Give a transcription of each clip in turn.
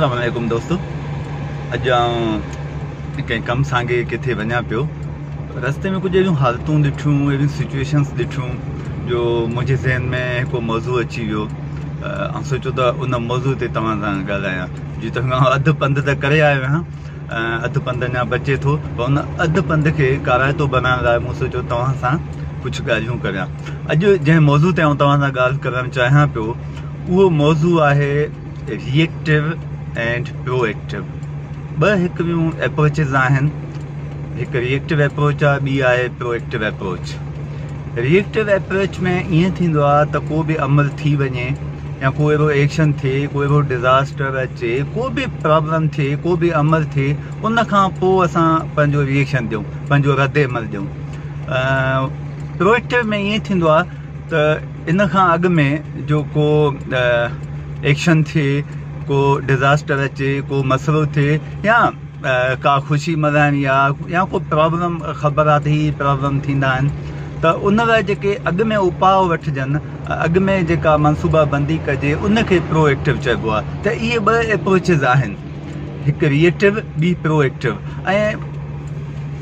अस्सलाम वालेकुम दोस्तों। अज कहीं कम सांगे किथे वञा पियो, रस्ते में कुछ अहिड़ियूं हालतूं ॾिठियूं, अहिड़ियूं सिचुएशन्स ॾिठियूं जो मुंहिंजे ज़हन में हिकु मौज़ू अची वियो। ऐं सोचो त उन मौज़ू ते तव्हां सां ॻाल्हायां। जी तव्हां अधु पंधु त करे आयो आहियां, अधु पंधु अञा बचे थो, पर उन अधु पंधु खे काराइतो बनाइण लाइ मूं सोचियो तव्हां सां कुझु ॻाल्हियूं करियां। अॼु जंहिं मौज़ू ते आउं तव्हां सां ॻाल्हि करणु चाहियां पियो, उहो मौज़ू आहे रिएक्टिव एंड प्रोएक्टिव। ॿ हिकिड़ियूं अप्रोचिस आहिनि, हिकु रिएक्टिव अप्रोच आहे, ॿी आहे प्रोएक्टिव अप्रोच। रिएक्टिव अप्रोच में ईअं थींदो आहे त को बि अमल थी वञे या को अहिड़ो एक्शन थिए, को अहिड़ो डिज़ास्टर अचे, को बि प्रॉब्लम थिए, को बि अमल थिए, उन खां पोइ असां पंहिंजो रिएक्शन ॾियूं, पंहिंजो रद्द अमल ॾियूं। प्रोएक्टिव में ईअं थींदो आहे त इन खां अॻु में जो को एक्शन थिए, को डिज़ास्टर अचे, को मसइलो थिए, या का ख़ुशी मल्हाइणी आहे या को प्रॉब्लम ख़बर आहे त ही प्रॉब्लम थींदा आहिनि, त उन लाइ जेके अॻु में उपाउ वठिजनि, अॻु में जेका मनसूबा बंदी कजे, उनखे प्रोएक्टिव चइबो आहे। त इहे ॿ अप्रोचिस आहिनि, हिकु रिएक्टिव, ॿी प्रोएक्टिव, ऐं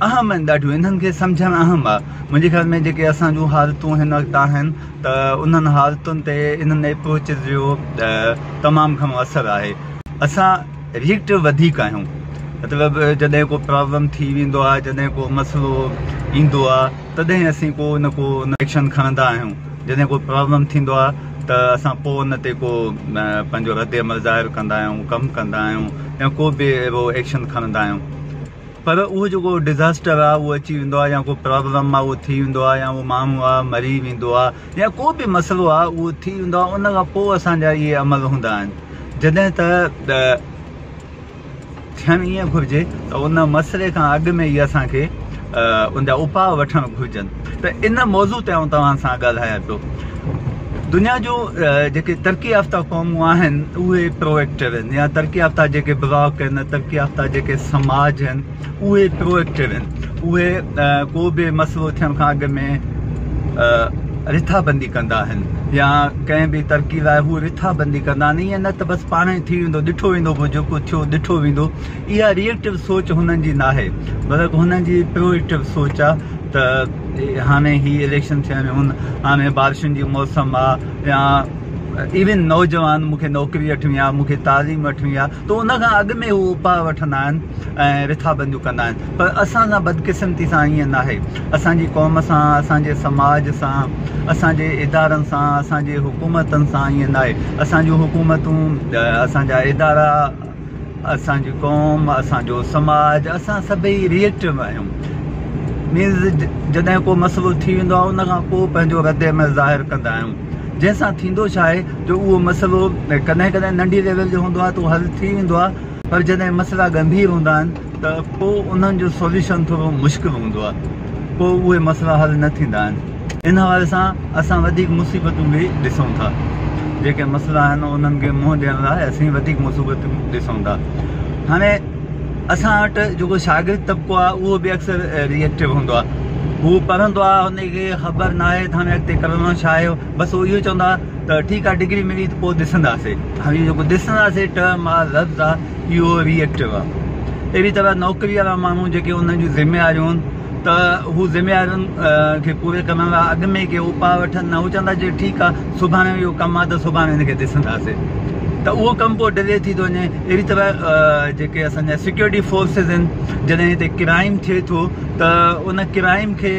अहम आहिनि ॾाढियूं, इन्हनि खे सम्झणु अहम आहे। मुंहिंजे ख़्याल में जेके असां जूं हालतूं हिन वक़्तु आहिनि, त उन्हनि हालतुनि ते इन्हनि अप्रोचिस जो तमामु घणो असरु आहे। असां रिएक्टिव वधीक आहियूं, मतिलबु जॾहिं को प्रॉब्लम थी वेंदो आहे, जॾहिं को मसइलो ईंदो आहे, तॾहिं असीं को न एक्शन खणंदा आहियूं। जॾहिं को प्रॉब्लम थींदो आहे त असां पोइ उन ते को पंहिंजो रद्द अमल ज़ाहिर कंदा आहियूं, कमु कंदा आहियूं, या को बि अहिड़ो एक्शन खणंदा आहियूं। पर उहो जेको डिज़ास्टर आहे उहो अची वेंदो आहे, या को प्रॉब्लम आहे उहो थी वेंदो आहे, या उहो माण्हू आहे मरी वेंदो आहे, या को बि मसइलो आहे उहो थी वेंदो आहे, उन खां पोइ असांजा इहे अमल हूंदा आहिनि। जॾहिं त थियणु ईअं घुरिजे त उन मसइले खां अॻु में ई असांखे उनजा उपाउ वठणु घुरिजनि। त इन मौज़ू ते आउं तव्हां सां ॻाल्हायां पियो। दुनिया जूं जेके तरक़ी याफ़्ता क़ौमूं आहिनि उहे प्रोएक्टिव आहिनि, या तरक़ी याफ़्ता जेके ब्लॉक आहिनि, तरक़ी याफ़्ता जेके समाज आहिनि, उहे प्रोएक्टिव आहिनि। उहे को बि मसइलो थियण खां अॻु में रिथाबंदी कंदा आहिनि, या कंहिं बि तरक़ी लाइ हू रिथाबंदी कंदा आहिनि। ईअं न त बसि पाण ई थी वेंदो, ॾिठो वेंदो, पोइ जेको थियो ॾिठो वेंदो। इहा रिएक्टिव सोच हुननि जी न आहे, बल्कि हुननि जी प्रोएक्टिव सोच आहे त हाणे ही इलेक्शन थिया आहिनि, हाणे बारिशुनि जी मौसम आहे, या इवन नौजवान मूंखे नौकिरी वठणी आहे, मूंखे तालीम वठणी आहे, त उन खां अॻु में हू उपाउ वठंदा आहिनि ऐं रिथाबंदियूं कंदा आहिनि। पर असां सां बदकिस्मती सां ईअं न आहे। असांजी क़ौम सां, असांजे समाज सां, असांजे इदारनि सां, असांजे हुकूमतनि सां ईअं न आहे। असांजूं हुकूमतूं, असांजा इदारा, असांजी क़ौम, असांजो समाज, असां सभई रिएक्टिव आहियूं। मीन्स जॾहिं को मसइलो थी वेंदो आहे, उन खां पोइ पंहिंजो रद्द अमल ज़ाहिर कंदा आहियूं। जंहिंसां थींदो छा आहे, जो उहो मसइलो कॾहिं कॾहिं नंढी लेवल जो हूंदो आहे त उहो हल थी वेंदो आहे, पर जॾहिं मसइला गंभीर हूंदा आहिनि त पोइ उन्हनि जो सोल्यूशन थोरो मुश्किल हूंदो आहे, पोइ उहे मसइला हल न थींदा आहिनि। इन हवाले सां असां वधीक मुसीबतूं बि ॾिसूं था। जेके मसइला आहिनि उन्हनि खे मुंहुं ॾियण लाइ असीं वधीक मुसीबतूं ॾिसूं था। हाणे असां वटि जेको शागिर्द तबिको आहे उहो बि अक्सर रिएक्टिव हूंदो आहे। हू पढ़ंदो आहे, हुनखे ख़बर न आहे त हाणे अॻिते करिणो छा आहे, बसि उहो इहो चवंदा त ठीकु आहे डिग्री मिली त पोइ ॾिसंदासीं। हाणे जेको ॾिसंदासीं टर्म आहे, लफ़्ज़ आहे, इहो रिएक्टिव आहे। अहिड़ी तरह नौकिरी वारा माण्हू जेके उन्हनि जूं ज़िम्मेवारियूं आहिनि, त हू ज़िम्मेवारियुनि खे पूरे करण लाइ अॻु में के उपाउ वठनि न, हू चवंदा जे ठीकु आहे सुभाणे इहो कमु आहे त सुभाणे हिनखे ॾिसंदासीं, त उहो कमु पोइ डिले थी थो वञे। अहिड़ी तरह जेके असांजा सिक्योरिटी फोर्सिस आहिनि, जॾहिं हिते क्राइम थिए थो त उन क्राइम खे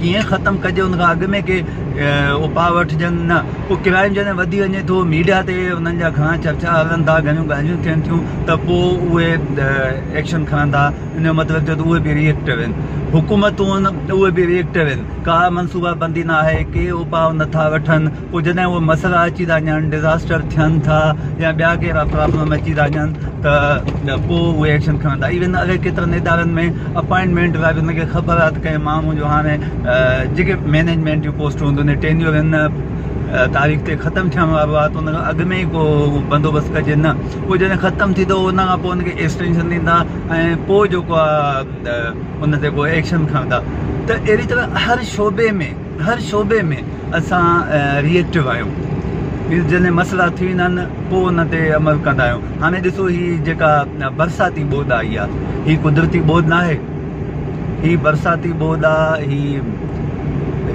कीअं ख़तमु कजे, उन खां अॻु में के उपाउ वठिजनि न। पोइ क्राइम जॾहिं वधी वञे थो, मीडिया ते उन्हनि जा घणा चर्चा हलनि था, घणियूं ॻाल्हियूं थियनि थियूं, त पोइ उहे एक्शन खणंदा। इन जो मतिलबु थियो त उहे बि रिएक्टिव आहिनि। हुकूमतूं आहिनि उहे बि रिएक्टिव आहिनि, का मनसूबा बंदी न आहे, के उपाउ नथा वठनि। पोइ जॾहिं उहे मसइला अची था वञनि, डिज़ास्टर थियनि था, या ॿिया कहिड़ा प्रॉब्लम अची था वञनि, त पोइ उहे एक्शन खणंदा। इवन अलाए केतिरनि इदारनि में अपॉइंटमेंट लाइ बि हुनखे ख़बर आहे त कंहिं माण्हू जो हाणे जेके मैनेजमेंट जूं पोस्टूं हूंदियूं आहिनि, टेन्योर हिन तारीख़ ते ख़तमु थियण वारो आहे, त उन खां अॻु में ई को बंदोबस्तु कजे न। पोइ जॾहिं ख़तमु थींदो उन खां पोइ हुनखे एक्सटेंशन ॾींदा, ऐं पोइ जेको आहे उन ते को एक्शन खणंदा। त अहिड़ी तरह हर शोबे में असां रिएक्टिव आहियूं। मीन्स जॾहिं मसइला थी वेंदा आहिनि पोइ उन ते अमल कंदा आहियूं। हाणे ॾिसो हीअ जेका बरसाती ॿोॾि आई आहे, हीअ कुदरती ॿोॾि न आहे, हीअ बरसाती ॿोॾि आहे, हीअ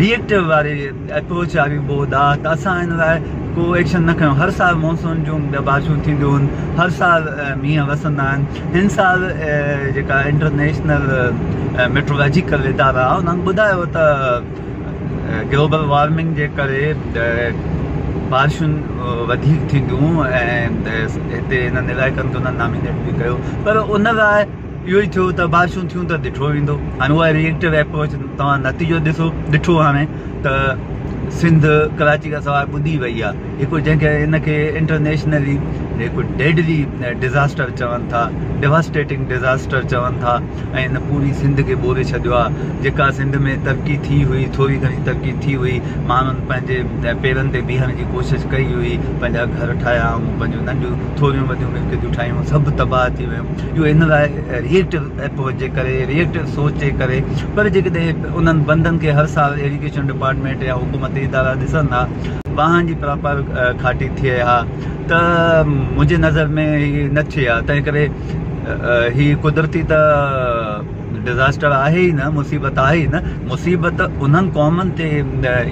रिएक्टिव वारी अप्रोच वारी ॿोॾि आहे। त असां हिन लाइ को एक्शन न कयूं। हर साल मॉनसून जूं बारिशूं थींदियूं आहिनि, हर साल मींहं वसंदा आहिनि। हिन साल जेका इंटरनेशनल मेट्रोलॉजिकल इदारा आहे उन्हनि ॿुधायो त ग्लोबल वार्मिंग जे करे बारिशुनि वधीक थींदियूं ऐं हिते हिननि इलाइक़नि ते उन्हनि नॉमिनेट बि कयो, पर उन लाइ इहो ई थियो त बारिशूं थियूं त ॾिठो वेंदो। हाणे उहा रिएक्टिव अप्रोच तव्हां नतीजो ॾिठो हाणे त सिंध कराची खां सवाइ ॿुॾी वई आहे, हिकु जंहिंखे हिनखे इंटरनेशनली हिकु डेडली डिज़ास्टर चवनि था, डिवास्टेटिंग डिज़ास्टर चवनि था, ऐं हिन पूरी सिंध खे ॿोड़े छॾियो आहे। जेका सिंध में तरक़ी थी हुई, थोरी घणी तरक़ी थी हुई, माण्हुनि पंहिंजे पेरनि ते बीहण जी कोशिशि कई हुई, पंहिंजा घर ठाहिया, पंहिंजूं नंढियूं थोरियूं वॾियूं मिल्कियूं ठाहियूं, सभु तबाह थी वियूं। इहो हिन लाइ रिएक्टिव अप्रोच जे करे, रिएक्टिव सोच जे करे। पर जेकॾहिं उन्हनि बंदनि खे हर साल एजुकेशन डिपार्टमेंट या हुकूमती इदारा ॾिसंदा, वाहन जी प्रॉपर खाटी थिए हा, त मुंहिंजे नज़र में हीअ न थिए हा। तंहिं करे हीअ कुदरती त डिज़ास्टर आहे ई न, मुसीबत आहे ई न। मुसीबत उन्हनि क़ौमनि ते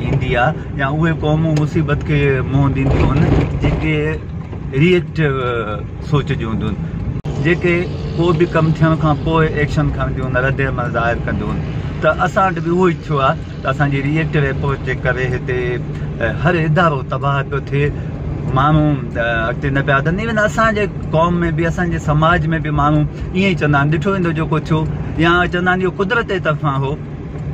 ईंदी आहे या उहे क़ौमूं मुसीबत खे मुंहुं ॾींदियूं आहिनि जेके रिएक्टिव सोच जूं हूंदियूं आहिनि, जेके को बि कमु थियण खां पोइ एक्शन खणंदियूं आहिनि, रद अमल ज़ाहिर कंदियूं आहिनि। त असां वटि बि उहो ई थियो आहे त असांजी रिएक्टिव अप्रोच जे करे हिते हर इदारो तबाह पियो थिए, माण्हू अॻिते न पिया वधनि। इवन असांजे क़ौम में बि, असांजे समाज में बि माण्हू ईअं ई चवंदा आहिनि, ॾिठो वेंदो जेको थियो, या चवंदा आहिनि इहो कुदरत जे तरफ़ां हो,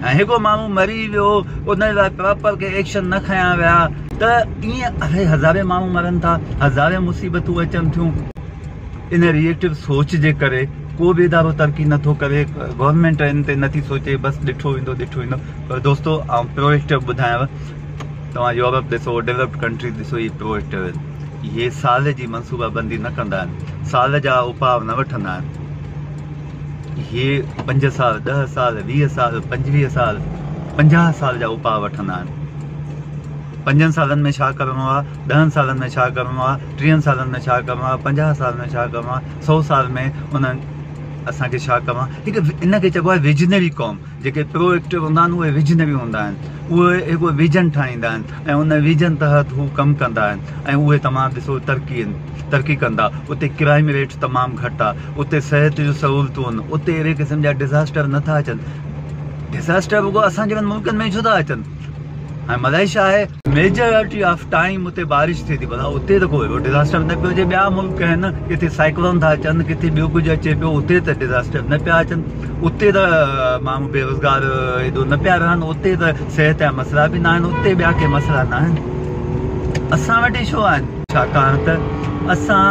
ऐं हिकिड़ो माण्हू मरी वियो उन लाइ प्रॉपर के एक्शन न खयां विया। त ईअं आहे, हज़ारे माण्हू मरनि था, हज़ारे मुसीबतूं अचनि थियूं। इन रिएक्टिव सोच जे करे को बि इदारो तरक़ी नथो करे, गवर्नमेंट इन ते नथी सोचे, बसि ॾिठो वेंदो। पर दोस्तो ऐं प्रोएक्टिव ॿुधायांव, तव्हां यूरोप ॾिसो, डेवलप्ड कंट्री ॾिसो, इहे प्रोएक्टिव आहिनि। इहे साल जी मनसूबाबंदी न कंदा आहिनि, साल जा उपाव न वठंदा आहिनि। इहे 5 साल, 10 साल, 20 साल, 25 साल, 50 साल जा उपाव वठंदा आहिनि। 5 सालनि में छा करिणो आहे, 10 सालनि में छा करिणो आहे, 30 सालनि में छा करिणो आहे, 50 साल में छा करिणो आहे, 100 साल में उन्हनि असांखे छा करिणो आहे। हिकु इनखे चइबो आहे विजनरी क़ौम। जेके प्रोएक्टिव हूंदा आहिनि उहे विजनरी हूंदा आहिनि, उहे हिकु विजन ठाहींदा आहिनि ऐं उन विजन तहत हू कमु कंदा आहिनि, ऐं उहे तमामु ॾिसो तरक़ी कंदा। उते क्राइम रेट तमामु घटि आहे, उते सिहत जूं सहूलियतूं आहिनि, उते अहिड़े क़िस्म जा डिज़ास्टर नथा अचनि। डिज़ास्टर रुॻो असांजे मुल्कनि में छो था अचनि। ऐं मलेशिया आहे, मेजोरिटी ऑफ टाइम उते बारिश थिए थी, भला उते त कोई डिज़ास्टर न पियो अचे। ॿिया मुल्क आहिनि, किथे साइक्लोन था अचनि, किथे ॿियो कुझु अचे पियो, उते त डिज़ास्टर न पिया अचनि। उते त माण्हू बेरोज़गार एॾो न पिया रहनि, उते त सिहत जा मसइला बि न आहिनि, उते ॿिया के मसइला न आहिनि। असां वटि छो आहिनि? छाकाणि त असां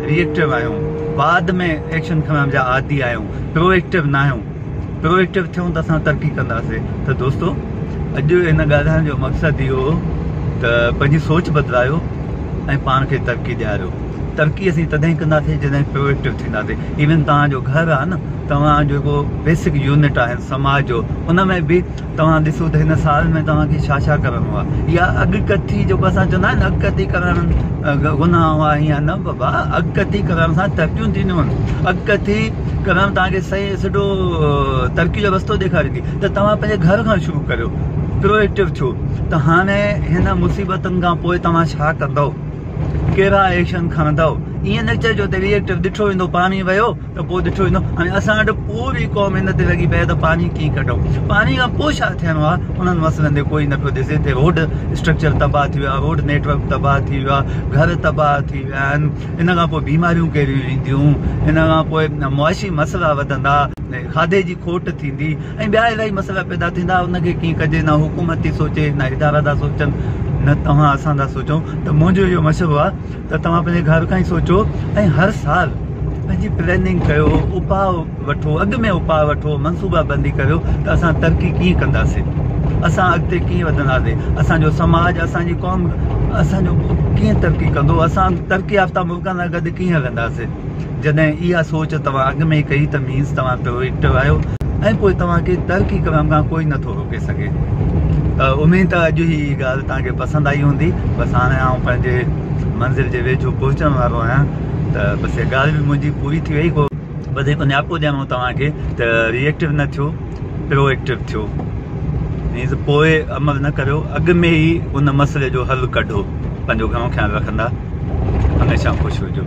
रिएक्टिव आहियूं, बाद में एक्शन खणण जा आदी आहियूं, प्रोएक्टिव न आहियूं। प्रोएक्टिव थियूं त असां तरक़ी कंदासीं। त दोस्तो अॼु हिन ॻाल्हाइण जो मक़सदु इहो त पंहिंजी सोच बदिलायो ऐं पाण खे तरक़ी ॾियारियो। तरक़ी असीं तॾहिं कंदासीं जॾहिं प्रोएक्टिव थींदासीं। इवन तव्हांजो घरु आहे न, तव्हां जेको बेसिक यूनिट आहे समाज जो, उन में बि तव्हां ॾिसो त हिन साल में तव्हांखे छा छा करिणो आहे। या अॻकथी जेको असां चवंदा आहियूं न, अॻकथी करण गुनाह आहे, ईअं न बाबा। अॻकथी करण सां तरक़ियूं थींदियूं आहिनि। अॻकथी करणु तव्हांखे सही सुठो तरक़ी जो रस्तो ॾेखारींदी। त तव्हां पंहिंजे घर खां शुरू करियो, प्रोएक्टिव थियो। त हाणे हिन मुसीबतनि खां पोइ तव्हां छा कंदव, कहिड़ा एक्शन खणंदव। ईअं न चइजो त रिएक्टिव ॾिठो वेंदो, पाणी वियो त पोइ ॾिठो वेंदो। हाणे असां वटि पूरी क़ौम हिन ते लॻी पए त पाणी कीअं कढूं। पाणी खां पोइ छा थियणो आहे उन्हनि मसइलनि ते कोई न पियो ॾिसे। हिते रोड स्ट्रक्चर तबाह थी वियो आहे, रोड नेटवर्क तबाह थी वियो आहे, घर तबाह थी विया आहिनि। इन खां पोइ बीमारियूं कहिड़ियूं ईंदियूं, इन खां पोइ मुआशी मसइला वधंदा, खाधे जी खोट थींदी, ऐं ॿिया इलाही मसइला पैदा थींदा। उनखे कीअं कजे, न हुकूमत थी सोचे, न इदारा था सोचनि, न तव्हां असां था सोचूं। त मुंहिंजो इहो मशवरो आहे त तव्हां पंहिंजे घर खां ई सोचो ऐं हर साल पंहिंजी प्लानिंग कयो, उपाउ वठो, अॻु में उपाउ वठो, मनसूबाबंदी करियो त असां तरक़ी कीअं कंदासीं, असां अॻिते कीअं वधंदासीं, असांजो समाज, असांजी क़ौम असांजो कीअं तरक़ी कंदो, असां तरक़ी याफ़्ता मुल्कनि सां गॾु कीअं हलंदासीं। जॾहिं इहा सोच तव्हां अॻु में ई कई त मीन्स तव्हां प्रोएक्टिव आहियो ऐं पोइ तव्हांखे तरक़ी करण खां कोई नथो रोके सघे। उम्मीद आहे अॼु ही ॻाल्हि तव्हांखे पसंदि आई हूंदी। बसि हाणे आउं पंहिंजे मंज़िल जे वेझो पहुचण वारो आहियां त बसि इहा ॻाल्हि बि मुंहिंजी पूरी थी वई। को वधीक न्यापो ॾियणो तव्हांखे त रिएक्टिव न थियो, प्रोएक्टिव थियो। मीन्स पोइ अमल न करियो, अॻु में ई उन मसइले जो हल कढो। पंहिंजो घणो ख़्यालु रखंदा, हमेशह ख़ुशि हुजो।